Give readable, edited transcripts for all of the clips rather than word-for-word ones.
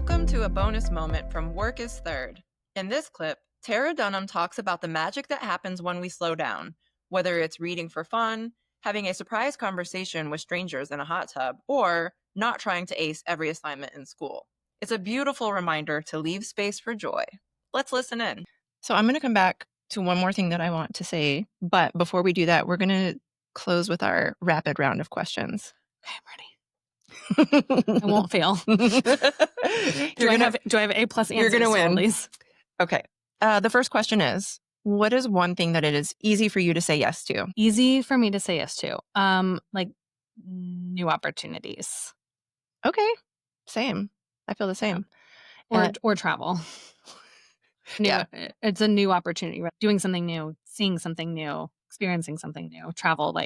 Welcome to a bonus moment from Work is Third. In this clip, Terra talks about the magic that happens when we slow down, whether it's reading for fun, having a surprise conversation with strangers in a hot tub, or not trying to ace every assignment in school. It's a beautiful reminder to leave space for joy. Let's listen in. So I'm going to come back to one more thing that I want to say, but before we do that, we're going to close with our rapid round of questions. Okay, I'm ready. I won't fail. Do I have A+ answers You're going to win. to all these? Okay. The first question is, what is one thing that it is easy for you to say yes to? Easy for me to say yes to. Like new opportunities. Okay. Same. I feel the same. Or travel. It's a new opportunity. Right? Doing something new, seeing something new, experiencing something new. Travel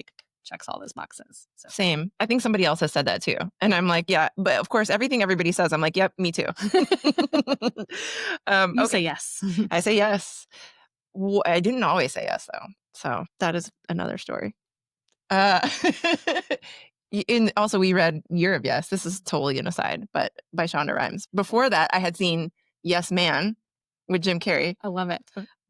checks all those boxes. So. Same. I think somebody else has said that too. And I'm like, yeah, but of course, everything everybody says, I'm like, yep, me too. You say yes. I say yes. I didn't always say yes, though. So that is another story. Also, we read Year of Yes. This is totally an aside, but by Shonda Rhimes. Before that, I had seen Yes Man with Jim Carrey. I love it.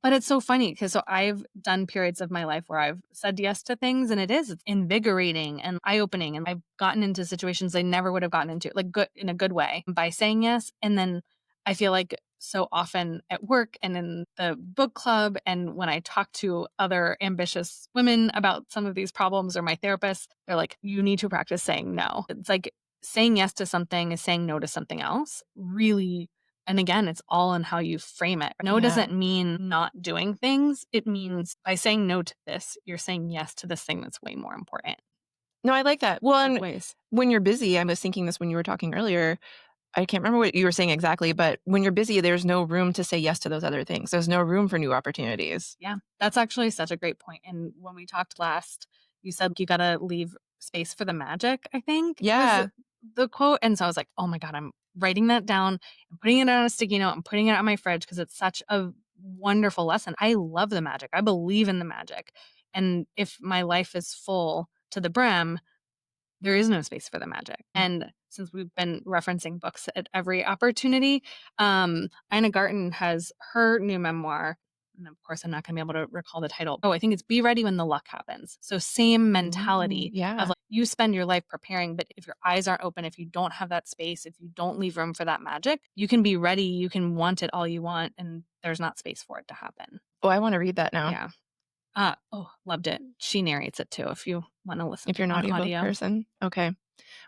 But it's so funny because I've done periods of my life where I've said yes to things, and it's invigorating and eye-opening. And I've gotten into situations I never would have gotten into, like good in a good way, by saying yes. And then I feel like so often at work and in the book club, and when I talk to other ambitious women about some of these problems, or my therapist, they're like, you need to practice saying no. It's like saying yes to something is saying no to something else. Really. And again, it's all in how you frame it. No doesn't mean not doing things. It means by saying no to this, you're saying yes to this thing that's way more important. No, I like that. Well, and when you're busy, I was thinking this when you were talking earlier, I can't remember what you were saying exactly, but when you're busy, there's no room to say yes to those other things. There's no room for new opportunities. Yeah, that's actually such a great point. And when we talked last, you said you got to leave space for the magic, I think. Yeah. The quote. And so I was like, oh my God, I'm writing that down and putting it on a sticky note and putting it on my fridge because it's such a wonderful lesson. I love the magic. I believe in the magic. And if my life is full to the brim, there is no space for the magic. And since we've been referencing books at every opportunity, Ina Garten has her new memoir. And of course, I'm not going to be able to recall the title. Oh, I think it's Be Ready When the Luck Happens. So same mentality of like, you spend your life preparing, but if your eyes aren't open, if you don't have that space, if you don't leave room for that magic, you can be ready, you can want it all you want, and there's not space for it to happen. Oh, I want to read that now. Yeah. Loved it. She narrates it too if you want to listen. If you're an audiobook person. Okay.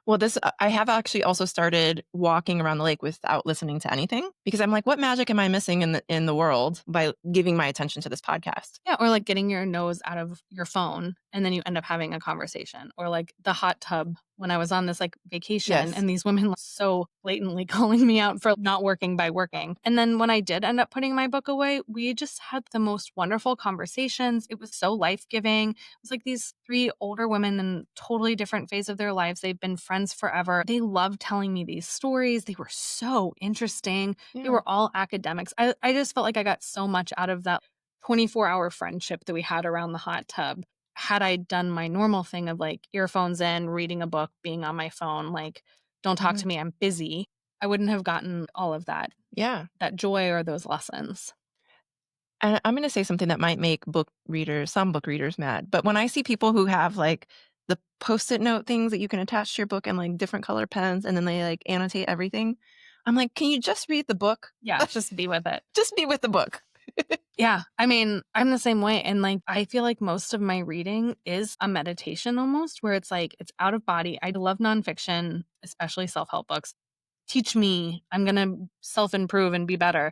Well, I have actually also started walking around the lake without listening to anything because I'm like, what magic am I missing in the world by giving my attention to this podcast? Yeah, or like getting your nose out of your phone and then you end up having a conversation, or like the hot tub when I was on this like vacation and these women so blatantly calling me out for not working by working. And then when I did end up putting my book away, we just had the most wonderful conversations. It was so life-giving. It was like these 3 older women in totally different phase of their lives. They've been friends forever. They loved telling me these stories. They were so interesting. Yeah. They were all academics. I just felt like I got so much out of that 24-hour friendship that we had around the hot tub. Had I done my normal thing of like earphones in, reading a book, being on my phone, like, don't talk to me, I'm busy, I wouldn't have gotten all of that. Yeah. That joy or those lessons. And I'm going to say something that might make some book readers mad. But when I see people who have like the Post-it note things that you can attach to your book and like different color pens, and then they like annotate everything, I'm like, can you just read the book? Yeah, just be with it. Just be with the book. Yeah. I mean, I'm the same way. And like, I feel like most of my reading is a meditation almost, where it's like, it's out of body. I love nonfiction, especially self-help books. Teach me, I'm going to self-improve and be better.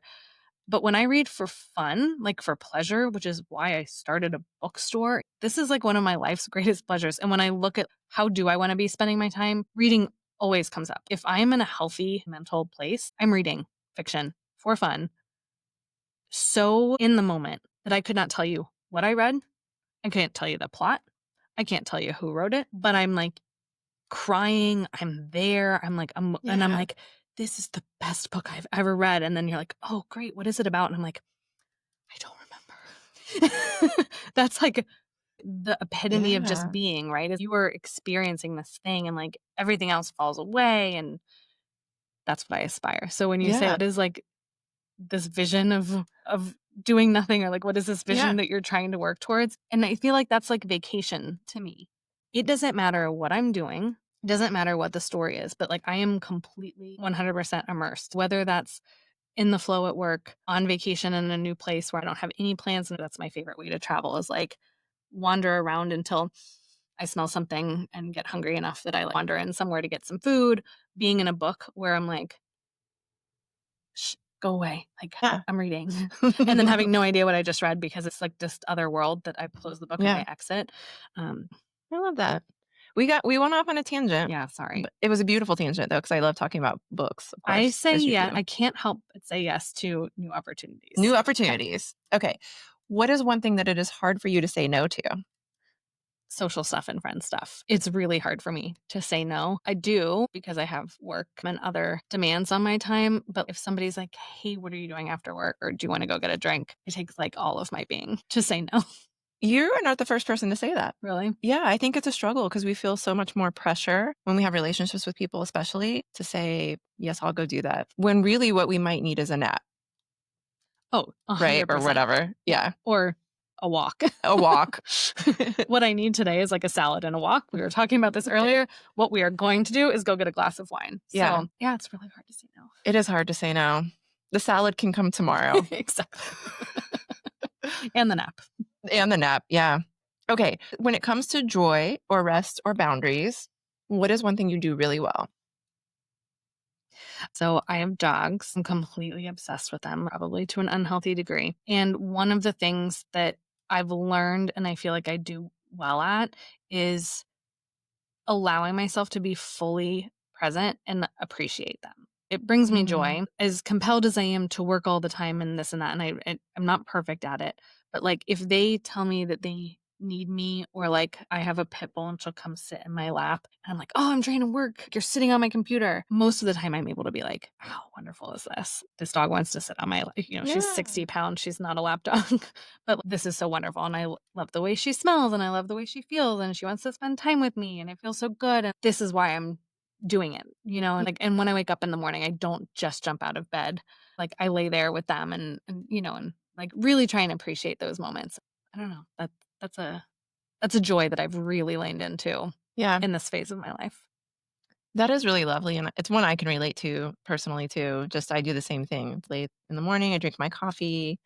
But when I read for fun, like for pleasure, which is why I started a bookstore, this is like one of my life's greatest pleasures. And when I look at how do I want to be spending my time, reading always comes up. If I am in a healthy mental place, I'm reading fiction for fun. So in the moment that I could not tell you what I read. I can't tell you the plot. I can't tell you who wrote it, but I'm like crying. I'm there. I'm like, and I'm like, this is the best book I've ever read. And then you're like, oh, great. What is it about? And I'm like, I don't remember. That's like the epitome of just being, right? If you were experiencing this thing and like everything else falls away, and that's what I aspire. So when you say Yeah. what is like this vision of doing nothing, or like what is this Yeah. vision that you're trying to work towards? And I feel like that's like vacation to me. It doesn't matter what I'm doing. It doesn't matter what the story is, but like I am completely 100% immersed, whether that's in the flow at work, on vacation in a new place where I don't have any plans. And that's my favorite way to travel is like wander around until I smell something and get hungry enough that I like wander in somewhere to get some food, being in a book where I'm like, "Shh, go away. Like, Yeah. I'm reading." And then having no idea what I just read because it's like this other world that I close the book and I Yeah. exit. Um, I love that. We went off on a tangent, yeah, sorry. but it was a beautiful tangent though, because I love talking about books, of I course, say as you yeah. do. I can't help but say yes to new New opportunities. Okay. opportunities. Okay. What is one thing that it is hard for you to say no to? Social stuff and friend stuff. It's really hard for me to say no. I do because I have work and other demands on my time. But if somebody's like, "Hey, what are you doing after work?" or "Do you want to go get a drink?" it takes like all of my being to say no. You are not the first person to say that. Really? Yeah, I think it's a struggle because we feel so much more pressure when we have relationships with people, especially to say, yes, I'll go do that. When really what we might need is a nap, Oh, right? Or 100%. whatever. Yeah. Yeah. Or a walk. A walk. What I need today is like a salad and a walk. We were talking about this earlier. What we are going to do is go get a glass of wine. Yeah. So, yeah, it's really hard to say no. It is hard to say no. The salad can come tomorrow. Exactly. And the nap. And the nap. Yeah. Okay. When it comes to joy or rest or boundaries, what is one thing you do really well? So I have dogs. I'm completely obsessed with them, probably to an unhealthy degree. And one of the things that I've learned and I feel like I do well at is allowing myself to be fully present and appreciate them. It brings me Mm, joy, as compelled as I am to work all the time and this and that. And I'm not perfect at it. But like if they tell me that they need me, or like I have a pit bull and she'll come sit in my lap and I'm like, "Oh, I'm trying to work. You're sitting on my computer." Most of the time I'm able to be like, "How wonderful is this? This dog wants to sit on my, she's yeah. 60 pounds. She's not a lap dog." But this is so wonderful, and love the way she smells, and I love the way she feels, and she wants to spend time with me, and I feel so good, and this is why I'm doing it, and, like, and when I wake up in the morning, I don't just jump out of bed. Like, I lay there with them and, like, really try and appreciate those moments. I don't know, that's a that's a joy that I've really leaned into Yeah. in this phase of my life. That is really lovely. And it's one I can relate to personally too. Just I do the same thing. It's late in the morning, I drink my coffee,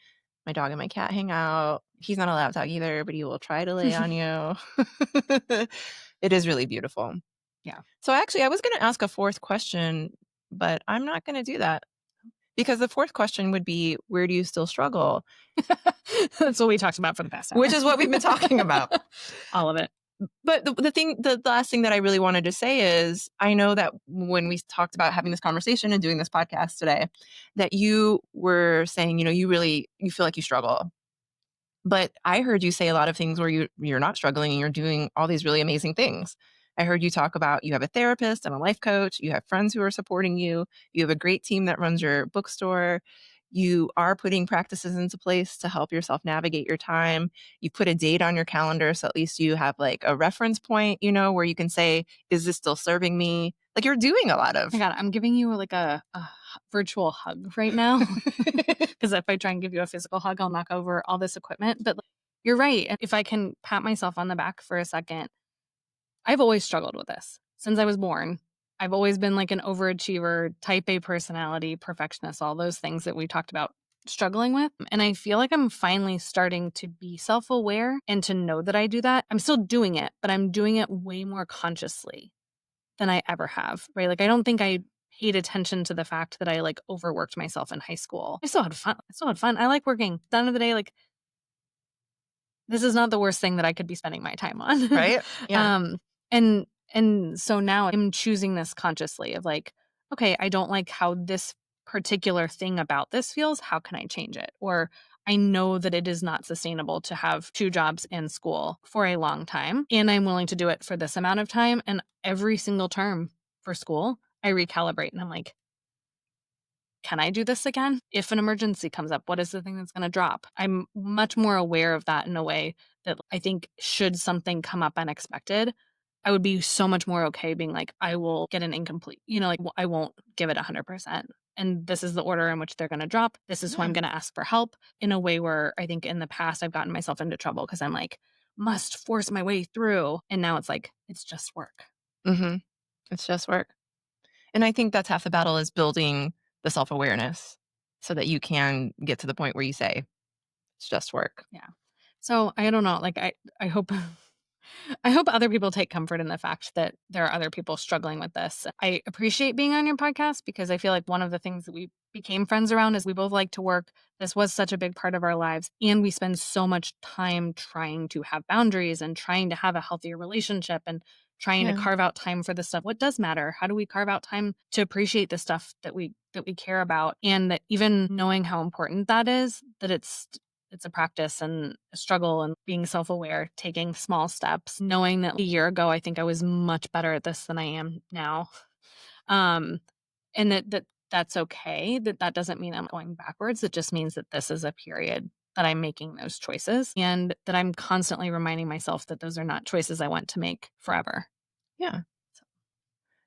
my dog and my cat hang out. He's not a lap dog either, but he will try to lay on you. It is really beautiful. Yeah. So actually, I was going to ask a fourth question, but I'm not going to do that because the fourth question would be, where do you still struggle? That's what we talked about for the past hour. Which is what we've been talking about. All of it. But the last thing that I really wanted to say is, I know that when we talked about having this conversation and doing this podcast today, that you were saying, you feel like you struggle. But I heard you say a lot of things where you're not struggling and you're doing all these really amazing things. I heard you talk about you have a therapist and a life coach, you have friends who are supporting you, you have a great team that runs your bookstore. You are putting practices into place to help yourself navigate your time. You put a date on your calendar so at least you have like a reference point, where you can say, is this still serving me? Like you're doing a lot My of. God, I'm giving you like a virtual hug right now. Because if I try and give you a physical hug, I'll knock over all this equipment. But like, you're right. And if I can pat myself on the back for a second, I've always struggled with this since I was born. I've always been like an overachiever, type A personality, perfectionist, all those things that we talked about struggling with. And I feel like I'm finally starting to be self aware and to know that I do that. I'm still doing it, but I'm doing it way more consciously than I ever have, right? Like, I don't think I paid attention to the fact that I like overworked myself in high school. I still had fun. I like working. At the end of the day, like, this is not the worst thing that I could be spending my time on. Right? Yeah. um, and so now I'm choosing this consciously of like, okay, I don't like how this particular thing about this feels. How can I change it? Or I know that it is not sustainable to have two jobs and school for a long time, and I'm willing to do it for this amount of time. And every single term for school, I recalibrate and I'm like, can I do this again? If an emergency comes up, what is the thing that's going to drop? I'm much more aware of that in a way that I think should something come up unexpected, I would be so much more okay being like, I will get an incomplete, like I won't give it 100%. And this is the order in which they're going to drop. This is who I'm Yeah. going to ask for help, in a way where I think in the past I've gotten myself into trouble because I'm like, must force my way through. And now it's like, it's just work. Hmm. It's just work. And I think that's half the battle is building the self-awareness so that you can get to the point where you say, it's just work. Yeah. So I don't know. Like I hope I hope other people take comfort in the fact that there are other people struggling with this. I appreciate being on your podcast because I feel like one of the things that we became friends around is we both like to work. This was such a big part of our lives. And we spend so much time trying to have boundaries and trying to have a healthier relationship and trying to Yeah. carve out time for the stuff. What does matter? How do we carve out time to appreciate the stuff that we care about? And that even knowing how important that is, that it's a practice and a struggle and being self-aware, taking small steps, knowing that a year ago, I think I was much better at this than I am now. Um, and that's okay. That doesn't mean I'm going backwards. It just means that this is a period that I'm making those choices and that I'm constantly reminding myself that those are not choices I want to make forever. Yeah.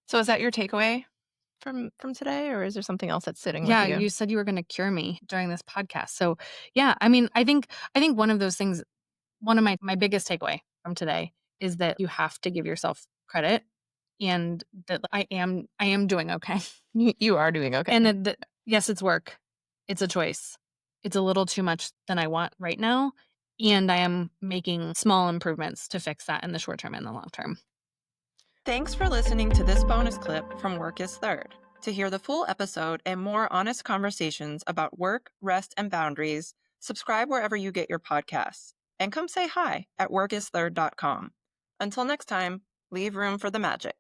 So is that your takeaway from today, or is there something else that's sitting with Yeah, you? you said you were going to cure me during this podcast. So, yeah, I mean, I think one of those things, one of my biggest takeaway from today is that you have to give yourself credit and that I am doing okay. You are doing okay. And that yes, it's work. It's a choice. It's a little too much than I want right now, and I am making small improvements to fix that in the short term and the long term. Thanks for listening to this bonus clip from Work is Third. To hear the full episode and more honest conversations about work, rest, and boundaries, subscribe wherever you get your podcasts. And come say hi at workisthird.com. Until next time, leave room for the magic.